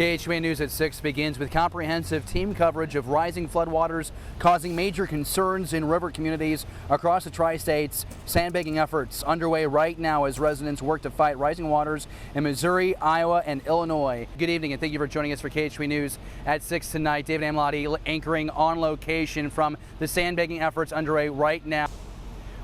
KHQA News at 6 begins with comprehensive team coverage of rising floodwaters causing major concerns in river communities across the tri-states. Sandbagging efforts underway right now as residents work to fight rising waters in Missouri, Iowa, and Illinois. Good evening and thank you for joining us for KHQA News at 6 tonight. David Amelotti anchoring on location from the sandbagging efforts underway right now.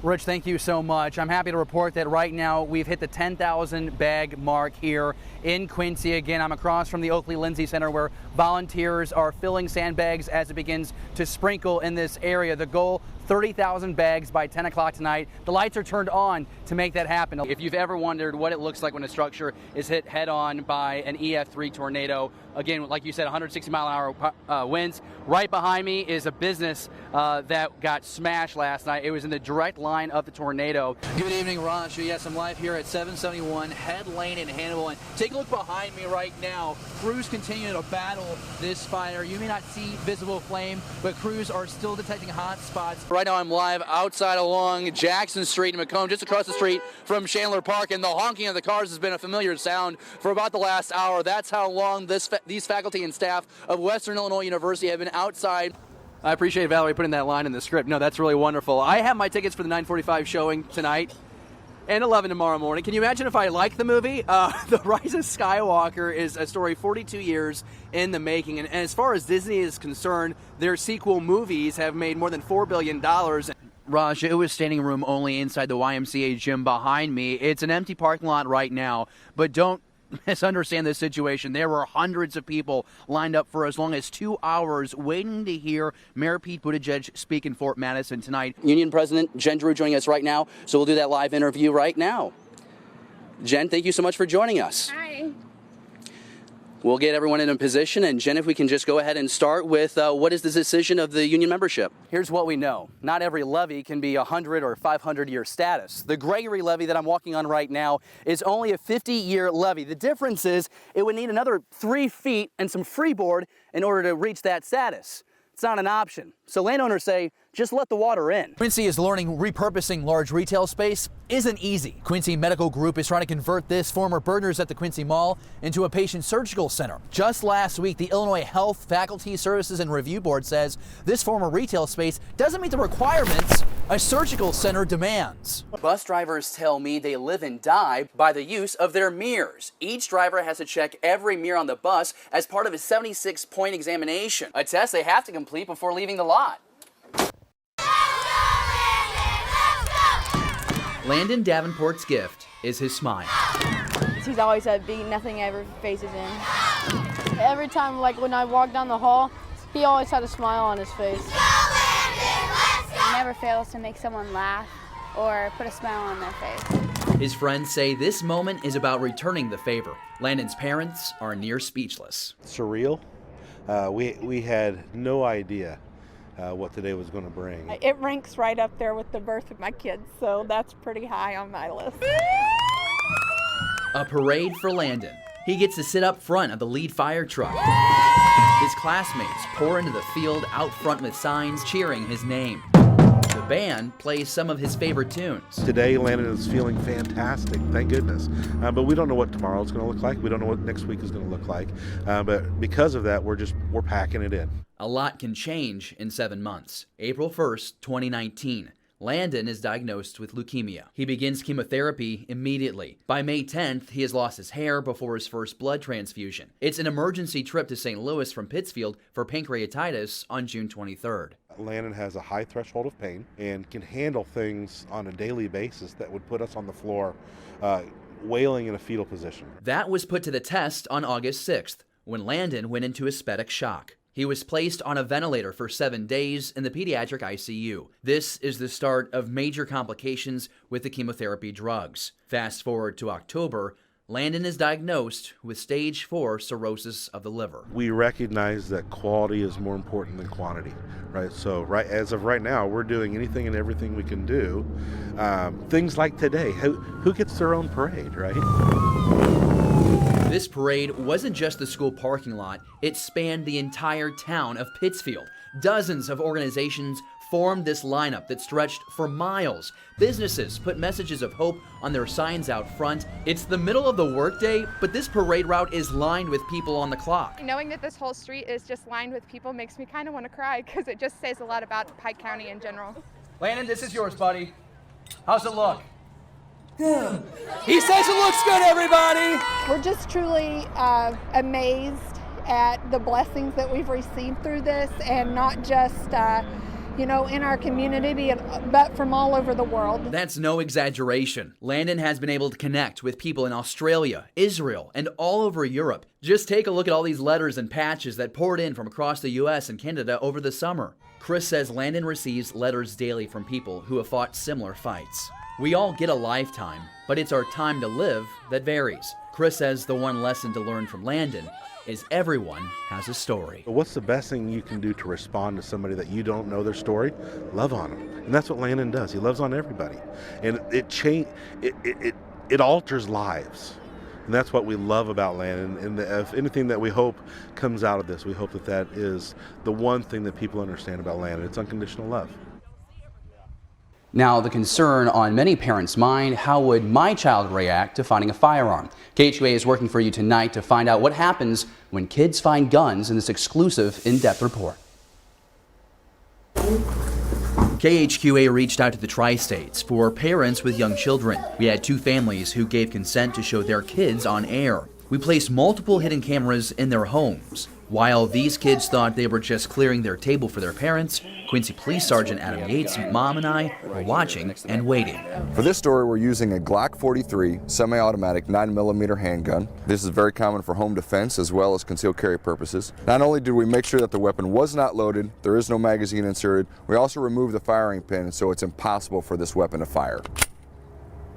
Rich, thank you so much. I'm happy to report that right now we've hit the 10,000 bag mark here in Quincy. Again, I'm across from the Oakley-Lindsay Center where volunteers are filling sandbags as it begins to sprinkle in this area. The goal, 30,000 bags by 10 o'clock tonight. The lights are turned on to make that happen. If you've ever wondered what it looks like when a structure is hit head on by an EF3 tornado, again, like you said, 160 mile an hour winds. Right behind me is a business that got smashed last night. It was in the direct line of the tornado. Good evening, Raj. Yes, I'm live here at 771 Head Lane in Hannibal. And take a look behind me right now. Crews continue to battle this fire. You may not see visible flame, but crews are still detecting hot spots. Right now I'm live outside along Jackson Street in Macomb, just across the street from Chandler Park, and the honking of the cars has been a familiar sound for about the last hour. That's how long these faculty and staff of Western Illinois University have been outside. I appreciate Valerie putting that line in the script. No, that's really wonderful. I have my tickets for the 9:45 showing tonight and 11 tomorrow morning. Can you imagine if I like the movie? The Rise of Skywalker is a story 42 years in the making. And as far as Disney is concerned, their sequel movies have made more than $4 billion. Raj, it was standing room only inside the YMCA gym behind me. It's an empty parking lot right now, but don't misunderstand this situation. There were hundreds of people lined up for as long as 2 hours waiting to hear Mayor Pete Buttigieg speak in Fort Madison tonight. Union President Jen Drew joining us right now, so we'll do that live interview right now. Jen, thank you so much for joining us. Hi. We'll get everyone in a position, and Jen, if we can just go ahead and start with what is the decision of the union membership? Here's what we know. Not every levy can be 100 or 500-year status. The Gregory levy that I'm walking on right now is only a 50-year levy. The difference is it would need another 3 feet and some freeboard in order to reach that status. It's not an option. So landowners say, just let the water in. Quincy is learning repurposing large retail space isn't easy. Quincy Medical Group is trying to convert this former Burners at the Quincy Mall into a patient surgical center. Just last week, the Illinois Health Faculty Services and Review Board says this former retail space doesn't meet the requirements a surgical center demands. Bus drivers tell me they live and die by the use of their mirrors. Each driver has to check every mirror on the bus as part of a 76-point examination, a test they have to complete before leaving the lot. Landon Davenport's gift is his smile. He's always upbeat, nothing ever phases him. Every time, like when I walk down the hall, he always had a smile on his face. He never fails to make someone laugh or put a smile on their face. His friends say this moment is about returning the favor. Landon's parents are near speechless. Surreal. We had no idea what today was going to bring. It ranks right up there with the birth of my kids, so that's pretty high on my list. A parade for Landon. He gets to sit up front of the lead fire truck. His classmates pour into the field out front with signs cheering his name. The band plays some of his favorite tunes. Today, Landon is feeling fantastic, thank goodness. But we don't know what tomorrow's going to look like. We don't know what next week is going to look like. But because of that, we're packing it in. A lot can change in 7 months. April 1st, 2019. Landon is diagnosed with leukemia. He begins chemotherapy immediately. By May 10th, he has lost his hair before his first blood transfusion. It's an emergency trip to St. Louis from Pittsfield for pancreatitis on June 23rd. Landon has a high threshold of pain and can handle things on a daily basis that would put us on the floor wailing in a fetal position. That was put to the test on August 6th when Landon went into aesthetic shock. He was placed on a ventilator for 7 days in the pediatric ICU. This is the start of major complications with the chemotherapy drugs. Fast forward to October, Landon is diagnosed with stage 4 cirrhosis of the liver. We recognize that quality is more important than quantity, right? So as of right now, we're doing anything and everything we can do. Things like today, who gets their own parade, right? This parade wasn't just the school parking lot, it spanned the entire town of Pittsfield. Dozens of organizations formed this lineup that stretched for miles. Businesses put messages of hope on their signs out front. It's the middle of the workday, but this parade route is lined with people on the clock. Knowing that this whole street is just lined with people makes me kind of want to cry because it just says a lot about Pike County in general. Landon, this is yours, buddy. How's it look? He says it looks good, everybody! We're just truly amazed at the blessings that we've received through this, and not just in our community, but from all over the world. That's no exaggeration. Landon has been able to connect with people in Australia, Israel, and all over Europe. Just take a look at all these letters and patches that poured in from across the U.S. and Canada over the summer. Chris says Landon receives letters daily from people who have fought similar fights. We all get a lifetime, but it's our time to live that varies. Chris says the one lesson to learn from Landon is everyone has a story. What's the best thing you can do to respond to somebody that you don't know their story? Love on them. And that's what Landon does. He loves on everybody. And it alters lives. And that's what we love about Landon. And if anything that we hope comes out of this, we hope that is the one thing that people understand about Landon. It's unconditional love. Now, the concern on many parents' mind, how would my child react to finding a firearm? KHQA is working for you tonight to find out what happens when kids find guns in this exclusive in-depth report. KHQA reached out to the Tri-States for parents with young children. We had 2 families who gave consent to show their kids on air. We placed multiple hidden cameras in their homes. While these kids thought they were just clearing their table for their parents, Quincy Police Sergeant Adam Yates, Mom, and I were watching and waiting. For this story, we're using a Glock 43 semi-automatic 9mm handgun. This is very common for home defense as well as concealed carry purposes. Not only did we make sure that the weapon was not loaded, there is no magazine inserted, we also removed the firing pin so it's impossible for this weapon to fire.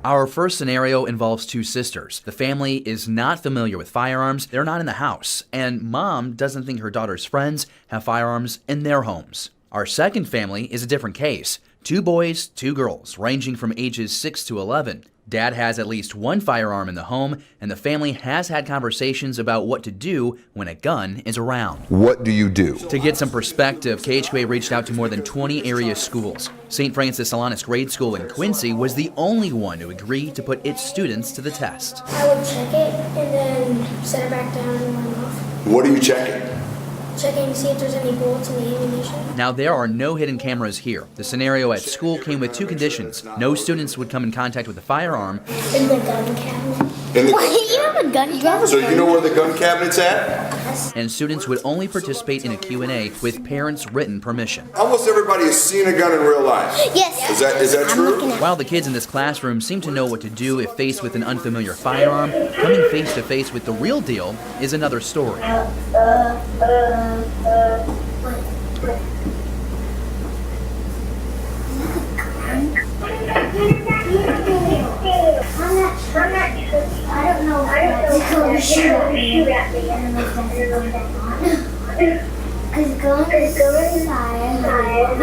Our first scenario involves 2 sisters. The family is not familiar with firearms, they're not in the house, and Mom doesn't think her daughter's friends have firearms in their homes. Our second family is a different case. 2 boys, 2 girls, ranging from ages 6 to 11. Dad has at least 1 firearm in the home, and the family has had conversations about what to do when a gun is around. What do you do? To get some perspective, KHQA reached out to more than 20 area schools. St. Francis Alanis Grade School in Quincy was the only one to agree to put its students to the test. I would check it and then set it back down and run off. What are you checking? Checking to see if there's any bullets in the ammunition. Now, there are no hidden cameras here. The scenario at school came with 2 conditions. No students would come in contact with a firearm. In the gun cabinet. What? You have a gun cabinet? So you know where the gun cabinet's at? Yes. And students would only participate in a Q&A with parents' written permission. Almost everybody has seen a gun in real life. Yes. Is that true? While the kids in this classroom seem to know what to do if faced with an unfamiliar firearm, coming face to face with the real deal is another story. I don't know if going to shoot at me. I don't know if that's going back on. Because going inside, I'm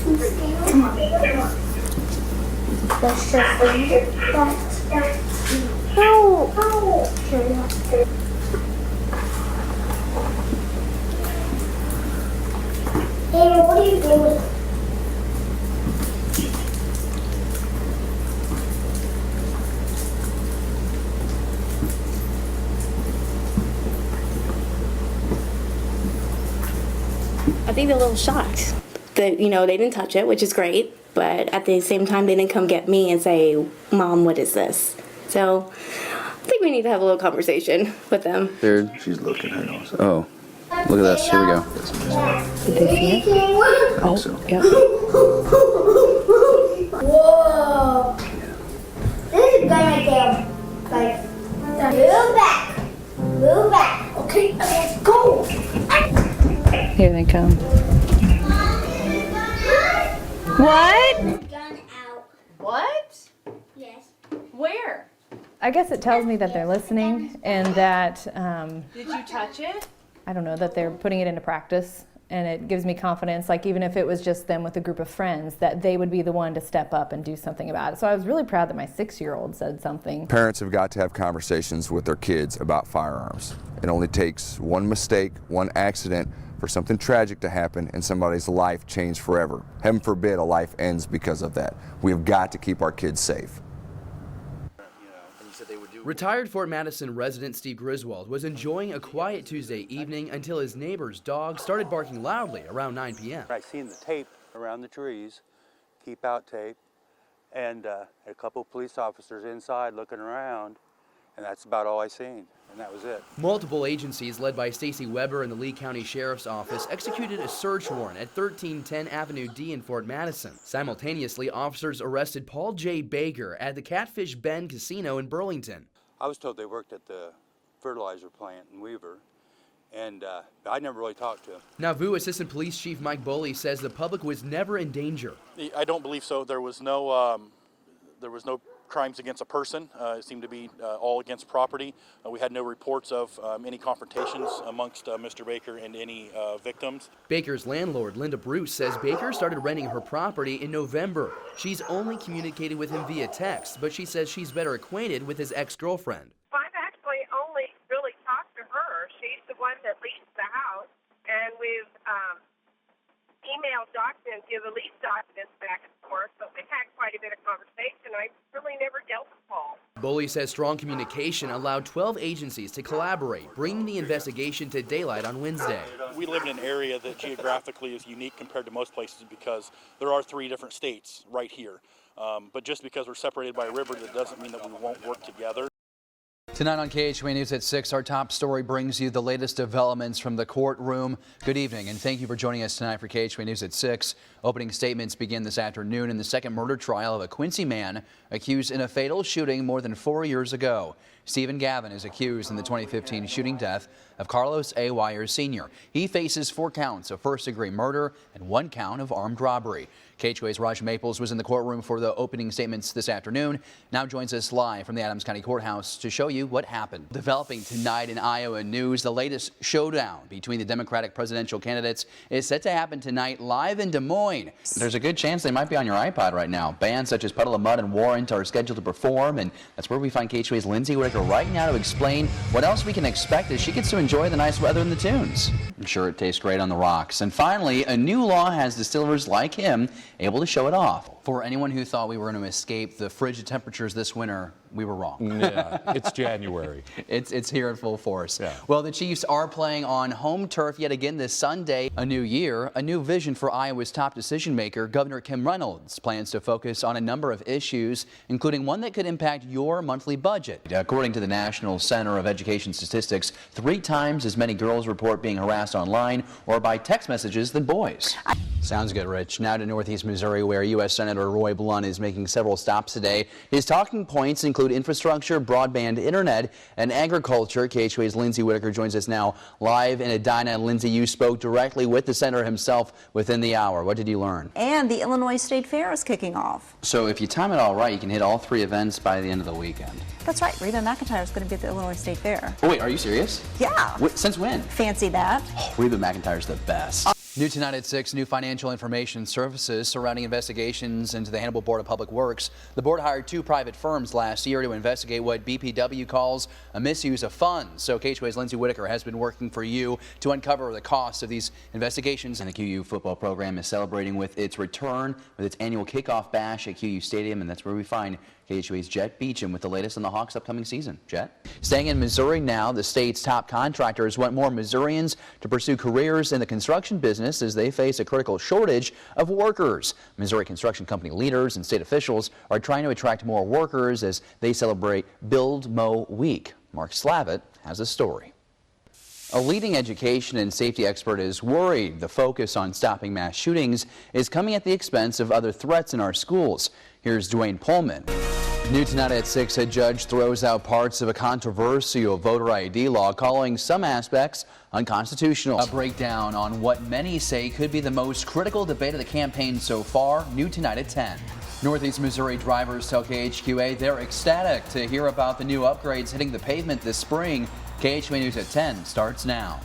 too scared. Come on. Let's just that. No. Hey, what are you doing? I think they're a little shocked that, they didn't touch it, which is great, but at the same time, they didn't come get me and say, Mom, what is this? So I think we need to have a little conversation with them. She's looking at us. Oh, look at this. Here we go. Did they see it? Oh, so. Yeah. Whoa. There's a gun right there. Like, move back. Move back. Okay, let's go. Here they come. What? Gun out. What? Yes. Where? I guess it tells me that they're listening and that, Did you touch it? I don't know, that they're putting it into practice. And it gives me confidence, like even if it was just them with a group of friends, that they would be the one to step up and do something about it. So I was really proud that my 6-year-old said something. Parents have got to have conversations with their kids about firearms. It only takes one mistake, one accident, for something tragic to happen and somebody's life change forever. Heaven forbid a life ends because of that. We have got to keep our kids safe. Retired Fort Madison resident Steve Griswold was enjoying a quiet Tuesday evening until his neighbor's dog started barking loudly around 9 p.m. I seen the tape around the trees, keep out tape, and a couple police officers inside looking around, and that's about all I seen, and that was it. Multiple agencies led by Stacy Weber and the Lee County Sheriff's Office executed a search warrant at 1310 Avenue D in Fort Madison. Simultaneously, officers arrested Paul J. Baker at the Catfish Bend Casino in Burlington. I was told they worked at the fertilizer plant in Weaver, and I never really talked to him. Nauvoo Assistant Police Chief Mike Boley says the public was never in danger. I don't believe so. There was no crimes against a person. It seemed to be all against property. We had no reports of any confrontations amongst Mr. Baker and any victims. Baker's landlord, Linda Bruce, says Baker started renting her property in November. She's only communicated with him via text, but she says she's better acquainted with his ex-girlfriend. Well, I've actually only really talked to her. She's the one that leased the house, and we've emailed documents, the lease documents back and forth, so we've had quite a bit of conversation. I really never dealt with Paul. Boley says strong communication allowed 12 agencies to collaborate, bringing the investigation to daylight on Wednesday. We live in an area that geographically is unique compared to most places because there are 3 different states right here. But just because we're separated by a river, that doesn't mean that we won't work together. Tonight on KHQA News at 6, our top story brings you the latest developments from the courtroom. Good evening, and thank you for joining us tonight for KHQA News at 6. Opening statements begin this afternoon in the second murder trial of a Quincy man accused in a fatal shooting more than 4 years ago. Stephen Gavin is accused in the 2015 shooting death of Carlos A. Wires Sr. He faces 4 counts of first-degree murder and 1 count of armed robbery. KHQA's Raj Maples was in the courtroom for the opening statements this afternoon. Now joins us live from the Adams County Courthouse to show you what happened. Developing tonight in Iowa news, the latest showdown between the Democratic presidential candidates is set to happen tonight live in Des Moines. There's a good chance they might be on your iPod right now. Bands such as Puddle of Mud and Warrant are scheduled to perform, and that's where we find KHQA's Lindsay Whitaker right now to explain what else we can expect as she gets to enjoy the nice weather and the tunes. I'm sure it tastes great on the rocks. And finally, a new law has distillers like him able to show it off. For anyone who thought we were going to escape the frigid temperatures this winter, we were wrong. Yeah, it's January. It's here in full force. Yeah. Well, the Chiefs are playing on home turf yet again this Sunday. A new year, a new vision for Iowa's top decision maker, Governor Kim Reynolds, plans to focus on a number of issues, including one that could impact your monthly budget. According to the National Center of Education Statistics, 3 times as many girls report being harassed online or by text messages than boys. Sounds good, Rich. Now to Northeast Missouri, where U.S. Senator Roy Blunt is making several stops today. His talking points include infrastructure, broadband internet, and agriculture. KHQA's Lindsay Whitaker joins us now live in Edina. Lindsay, you spoke directly with the senator himself within the hour. What did you learn? And the Illinois State Fair is kicking off. So if you time it all right, you can hit all 3 events by the end of the weekend. That's right. Reba McEntire is going to be at the Illinois State Fair. Oh, wait, are you serious? Yeah. Since when? Fancy that. Oh, Reba McEntire's the best. New tonight at 6, new financial information services surrounding investigations into the Hannibal Board of Public Works. The board hired 2 private firms last year to investigate what BPW calls a misuse of funds. So KHQA's Lindsay Whitaker has been working for you to uncover the cost of these investigations. And the QU football program is celebrating with its return with its annual kickoff bash at QU Stadium, and that's where we find KHQA's Jet Beecham with the latest on the Hawks' upcoming season. Jet? Staying in Missouri now, the state's top contractors want more Missourians to pursue careers in the construction business as they face a critical shortage of workers. Missouri construction company leaders and state officials are trying to attract more workers as they celebrate Build Mow Week. Mark Slavitt has a story. A leading education and safety expert is worried the focus on stopping mass shootings is coming at the expense of other threats in our schools. Here's Dwayne Pullman. New tonight at 6, a judge throws out parts of a controversial voter ID law, calling some aspects unconstitutional. A breakdown on what many say could be the most critical debate of the campaign so far. New tonight at 10. Northeast Missouri drivers tell KHQA they're ecstatic to hear about the new upgrades hitting the pavement this spring. KHQA News at 10 starts now.